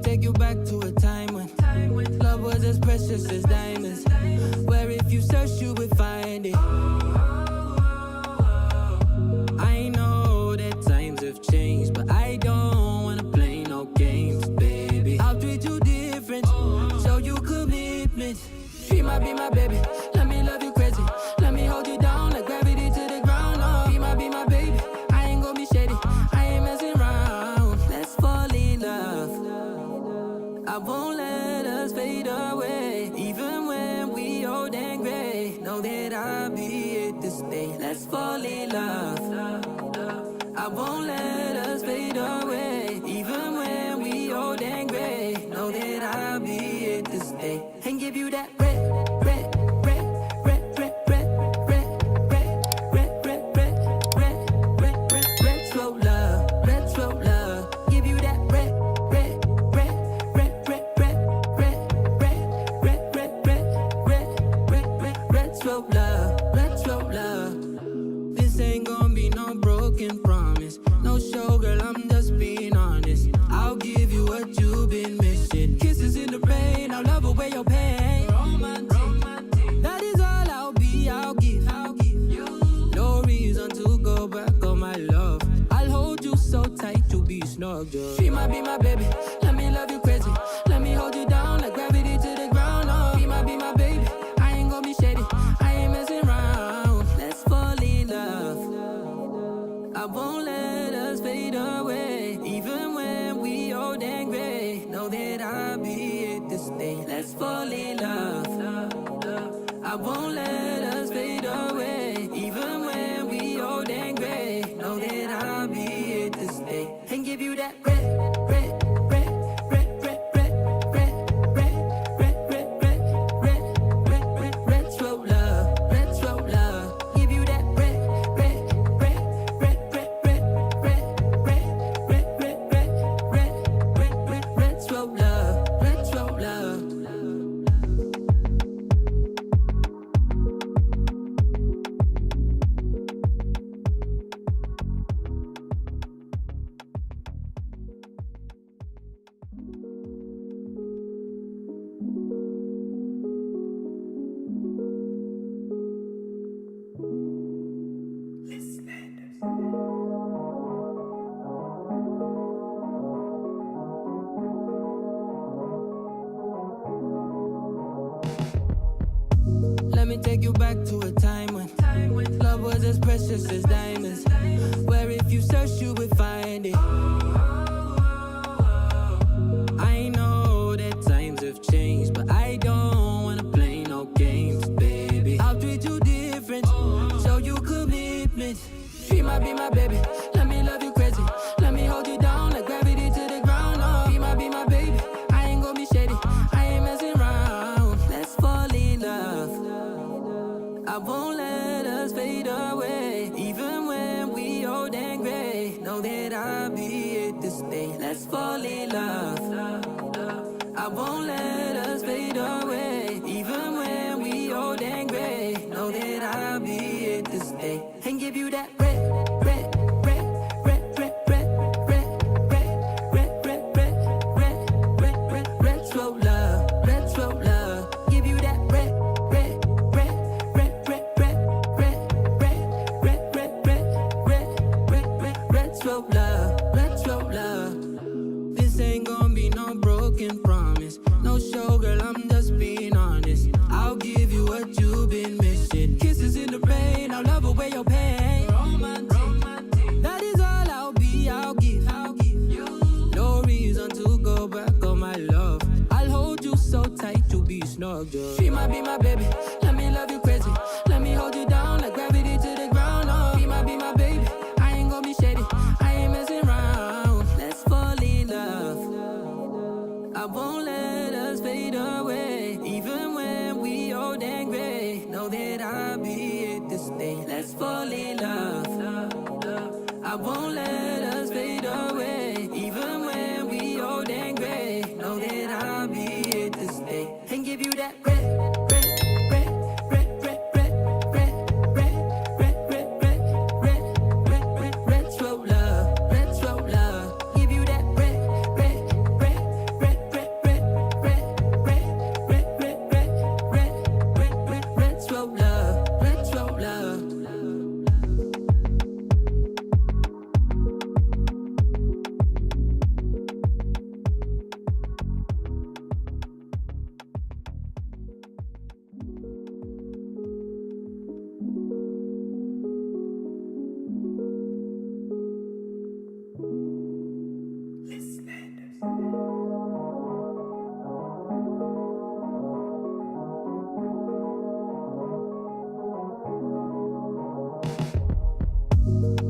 take you back to a time when love was as precious as diamonds, where if you search you would find it. I know that times have changed, but I don't wanna play no games, baby. I'll treat you different, show you commitment. She might be my baby, let me love you crazy, let me hold you down like gravity to the ground. Oh, be my baby, I ain't gonna be shady, I ain't messing around. Let's fall in love, I won't let us fade away, even when we old and gray. Know that I'll be here to stay. Let's fall in love, I won't let us fade away, even when we old and gray. Know that I'll be here to stay and give you that red, red, red, red, red, red, red, red, red, red, red, red, red, red, slow love, red, slow love. Give you that red, red, red, red, red, red, red, red, red, red, red, red, red, red, red, slow love, red, slow love. This ain't gonna be no broken promise, no show, girl, I'm just being honest. I'll give you what you've been missing. Kisses in the rain, I'll love away your pain. Romantic, that is all I'll be, I'll give you. No reason to go back on my love. I'll hold you so tight, you'll be snug, girl. She might be my baby, let me love you crazy, let me hold you down like gravity to the ground. Oh, be my baby, I ain't gonna be shady, I ain't messing around. Let's fall in love, I won't let us fade away, even when we old and gray. Know that I'll be here to stay. Let's fall in love, I won't let us fade away, even when we old and gray. Know that I'll be here to stay and give you that red, red, red, red, red, red, red, red, red, red, red, red, red, red, red, slow love, red, slow love. Give you that red, red, red, red, red, red, red, red, red, red, red, red, red, red, red, slow love, red, slow love. Let me take you back to a time when love was as precious as diamonds, where if you search you would find it. I know that times have changed, but I don't wanna play no games, baby. I'll treat you different, show you commitment. She might be my baby, let me love you crazy, let me hold you down like gravity to the ground. Oh, be my baby, I ain't gonna be shady, I ain't messing around. Let's fall in love, I won't let us fade away, even when we old and gray. Know that I'll be here to stay. Let's fall in love, I won't let us fade away, even when we old and gray. Know that I'll be here to stay and give you that red, red, red, red, red, red, red, red, red, red, red, red, red, red, red, slow love, red, slow love. Give you that red, red, red, red, red, red, red, red, red, red, red, red, red, red, red, slow love, red, slow love. This ain't gonna be no broken promise, no show, girl, I'm just being honest. I'll give you what you've been missing. Kisses in the rain, I'll love away your pain. Romantic, that is all I'll be, I'll give you. No reason to go back on my love. I'll hold you so tight, you'll be snug, girl. She might be my baby, let me love you crazy, let me hold you down like gravity to the ground. Oh, be my baby, I ain't gonna be shady, I ain't messing around. Let's fall in love, I won't let us fade away, even when we old and gray. Know that I'll be here to stay. Let's fall in love, I won't let us fade away, even when we old and gray. Know that I'll be here to stay and give you that red, red, red, red, red, red, red, red, red, red, red, red, red, red, red, slow love, red, slow love. Give you that red, red, red, red,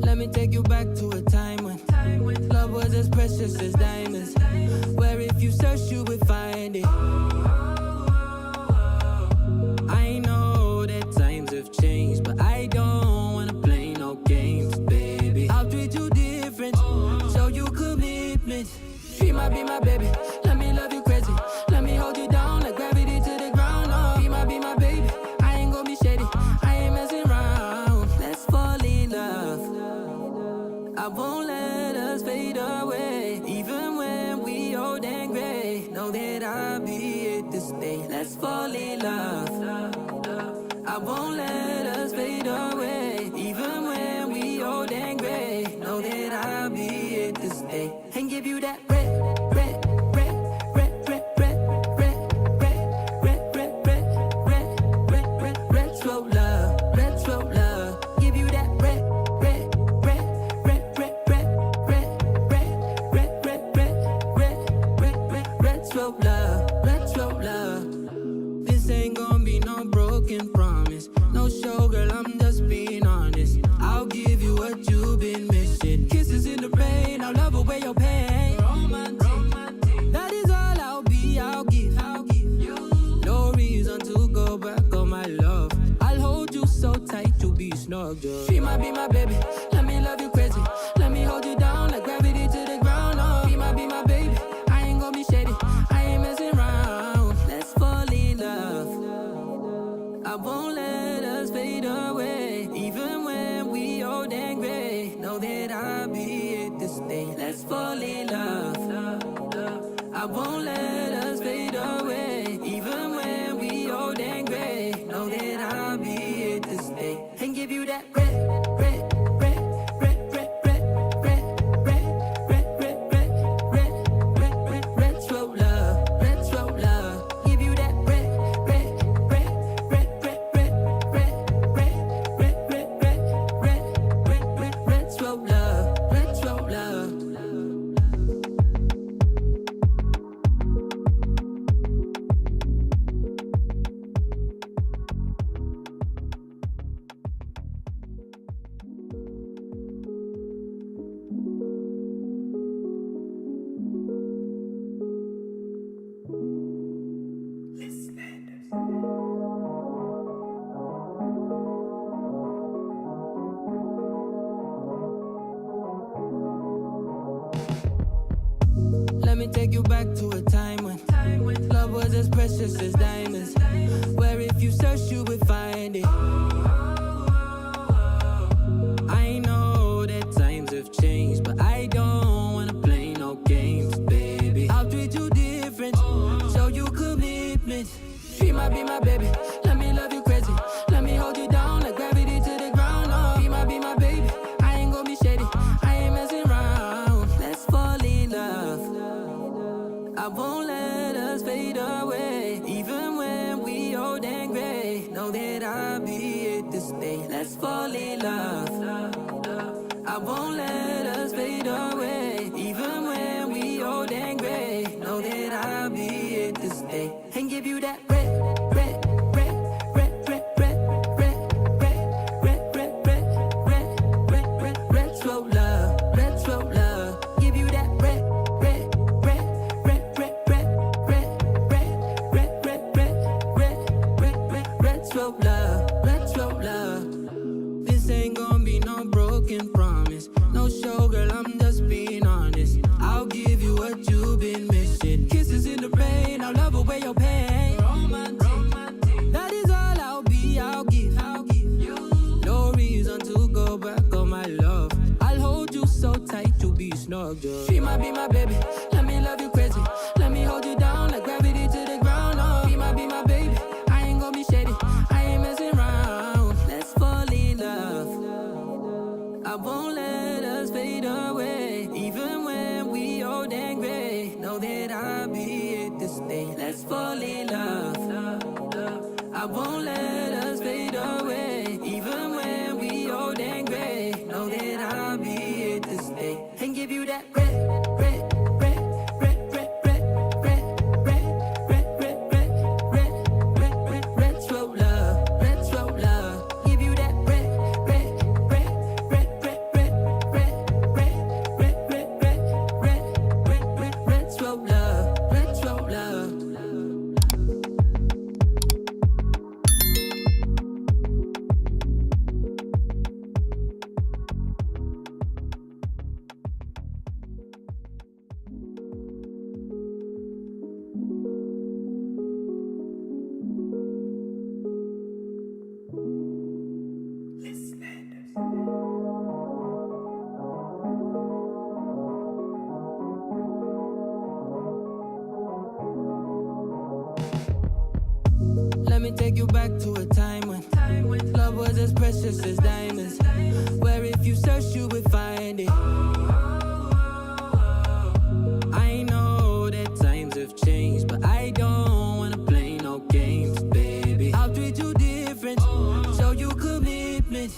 Let me take you back to a time when love was as precious as diamonds, where if you search you would find it. I know that times have changed, but I don't wanna play no games, baby. I'll treat you different, show you commitment. Be my baby, let me love you crazy. Let me hold you down like gravity to the ground. Oh, be my baby, I ain't gonna be shady, I ain't messing around. Let's fall in love, I won't let us fade away. Even when we old and gray, know that I'll be here to stay. Let's fall in love, I won't let us fade away. Even when we old and gray, know that I'll be here to stay. And give you that red, red, red, red, red, red, red, red, red, red, red, red, red, red, retro love, retro love. Give you that red, red, red, red, red, red, red, red, red, red, red, red, red, red, retro love, retro love. This ain't gonna be no broken promise, no show, girl, I'm just being honest. I'll give you what you've been missing. Kisses in the rain, I'll love away your pain. Romantic, that is all I'll be, I'll give you. No reason to go back on my love. I'll hold you so tight, you'll be snug, just be my baby, let me love you crazy. Let me hold you down like gravity to the ground. Oh, be my baby, I ain't gonna be shady, I ain't messing around. Let's fall in love, I won't let us fade away. Even when we old and gray, know that I'll be here to stay. Let's fall in love, I won't let us fade away. Even when we old and gray, know that I'll be here to stay. And give you that red, red, red, red, red, red, red, red, red, red, red, red, red, red, retro love, retro love. Give you that red, red, red, red, red, red, red, red, red, red, red, red, red, red, retro love, retro love. Let me take you back to a time when love was as precious as diamonds, where if you search you would find it. I know that times have changed, but I don't wanna play no games, baby. I'll treat you different, show you commitment. Be my baby, let me love you crazy. Let me hold you down like gravity to the ground. Oh, be my baby, I ain't gonna be shady, I ain't messing around. Let's fall in love, I won't let us fade away. Even when we old and gray, know that I'll be here to stay. Let's fall in love, I won't let us fade away. Even when we old and gray, know that I'll be here to stay. And give you that red, red, red, red, red, red, red, red, red, red, red, red, red, red, retro love, retro love. Give you that red, red, red, red, red, red, red, red, red, red, red, red, red, red, retro love, retro love. This ain't gonna be no broken promise, no show, girl, I'm just being honest. I'll give you what you've been missing. Kisses in the rain, I'll love away your pain. Romantic, that is all I'll be, I'll give you. No reason to go back on my love. I'll hold you so tight, you'll be snug, just be my baby, let me love you crazy. Let me hold you down like gravity to the ground. Oh, be my baby, I ain't gonna be shady, I ain't messing around. Let's fall in love, I won't let us fade away. Even when we old and gray, know that I'll be here to stay. Let's fall in love, I won't let us fade away. Even when we old and gray, know that I'll be here to stay. And give you that red, red, red, red, red, red, red, red, red, red, red, red, red, red, retro love, retro love. Give you that red, red, red, red, red, as diamonds, where if you search you would find it. I know that times have changed, but I don't wanna play no games, baby. I'll treat you different, show you commitment.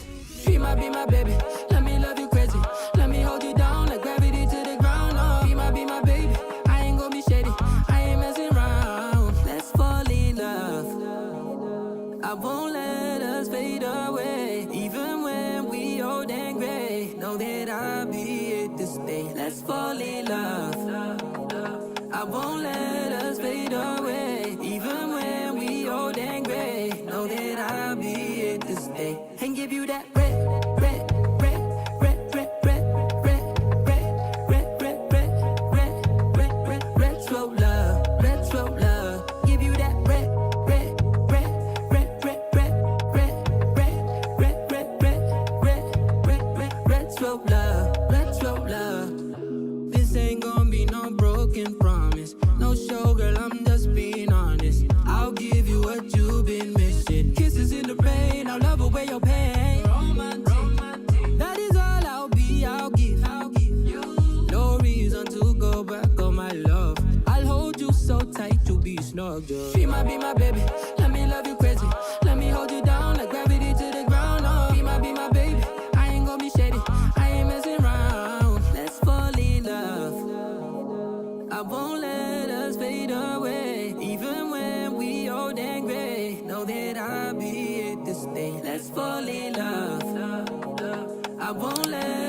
Be my baby, let me love you crazy. Let me hold you down like gravity to the ground. Oh, be my baby, I ain't gonna be shady, I ain't messing around. Let's fall in love, I won't let us fade away. Even when we old and gray, know that I'll be here to stay. Let's fall in love, I won't let us fade away. Even when we old and gray, know that I'll be here to stay. And give you that red, red, red, red, red, red, red, red, red, red, red, red, red, red, retro love, retro love. Give you that red, red, red, red, red, red, red, red, red, red, red, red, red, red, retro love, retro love. This ain't gonna be no broken promise, no show, girl, I'm just being honest. I'll give you what you've been missing. Kisses in the rain, I'll love away your pain. Romantic, that is all I'll be, I'll give you. No reason to go back on my love. I'll hold you so tight, you'll be snug, just be my baby, let me love you crazy. Let me hold you down like gravity to the ground. Oh, be my baby, I ain't gonna be shady, I ain't messing around. Let's fall in love, I won't let us fade away. Even when we old and gray, know that I'll be here to stay. Let's fall in love, I won't let